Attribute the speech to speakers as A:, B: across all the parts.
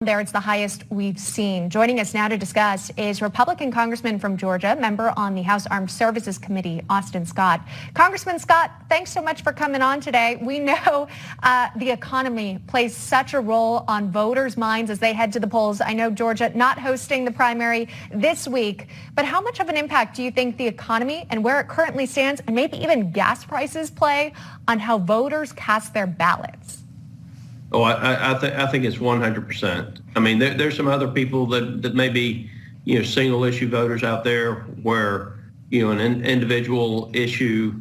A: There, it's the highest we've seen. Joining us now to discuss is Republican Congressman from Georgia, member on the House Armed Services Committee, Austin Scott. Congressman Scott, thanks so much for coming on today. We know the economy plays such a role on voters' minds as they head to the polls. I know Georgia not hosting the primary this week, but how much of an impact do you think the economy and where it currently stands, and maybe even gas prices, play on how voters cast their ballots?
B: Oh, I think it's 100%. I mean, there's some other people that may be, single issue voters out there where, an individual issue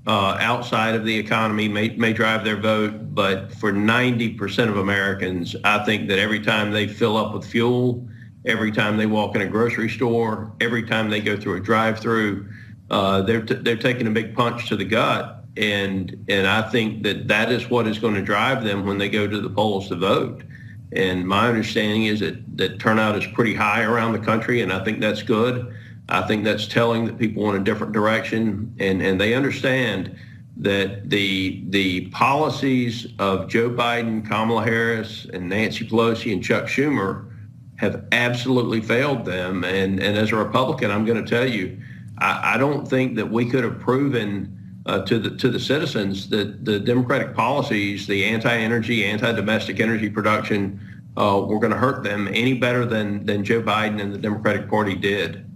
B: outside of the economy may drive their vote. But for 90% of Americans, I think that every time they fill up with fuel, every time they walk in a grocery store, every time they go through a drive-through, they're taking a big punch to the gut. And I think that is what is going to drive them when they go to the polls to vote. And my understanding is that turnout is pretty high around the country, and I think that's good. I think that's telling that people want a different direction, and they understand that the policies of Joe Biden, Kamala Harris, and Nancy Pelosi and Chuck Schumer have absolutely failed them. And as a Republican, I'm going to tell you, I don't think that we could have proven to the citizens that the Democratic policies, the anti-energy, anti-domestic energy production, were going to hurt them any better than Joe Biden and the Democratic Party did.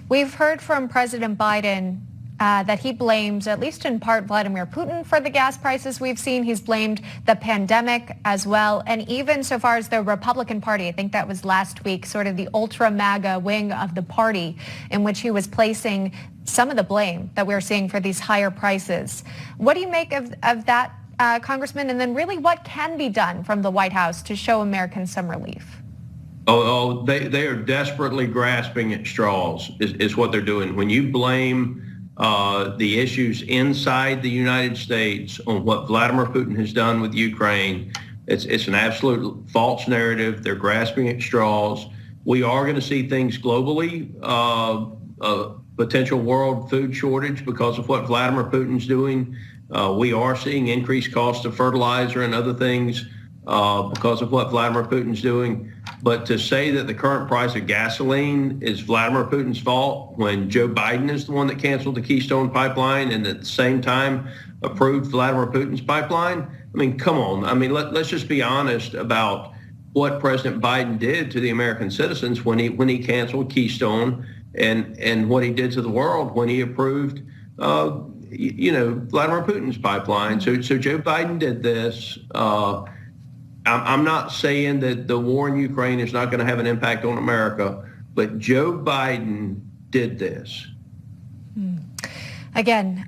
A: We've heard from President Biden that he blames, at least in part, Vladimir Putin for the gas prices we've seen. He's blamed the pandemic as well. And even so far as the Republican Party, I think that was last week, sort of the ultra MAGA wing of the party, in which he was placing some of the blame that we're seeing for these higher prices. What do you make of that, Congressman? And then really what can be done from the White House to show Americans some relief?
B: They are desperately grasping at straws is what they're doing. When you blame the issues inside the United States on what Vladimir Putin has done with Ukraine, it's an absolute false narrative. They're grasping at straws. We are going to see things globally, potential world food shortage because of what Vladimir Putin's doing. We are seeing increased costs of fertilizer and other things because of what Vladimir Putin's doing. But to say that the current price of gasoline is Vladimir Putin's fault when Joe Biden is the one that canceled the Keystone pipeline and at the same time approved Vladimir Putin's pipeline, I mean, come on. I mean, let's just be honest about what President Biden did to the American citizens when he canceled Keystone and what he did to the world when he approved, Vladimir Putin's pipeline. So Joe Biden did this. I'm not saying that the war in Ukraine is not going to have an impact on America, but Joe Biden did this.
A: Again,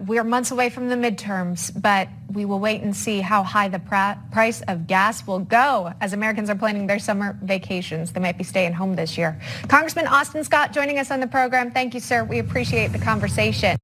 A: we're months away from the midterms, but we will wait and see how high the price of gas will go as Americans are planning their summer vacations. They might be staying home this year. Congressman Austin Scott joining us on the program. Thank you, sir. We appreciate the conversation.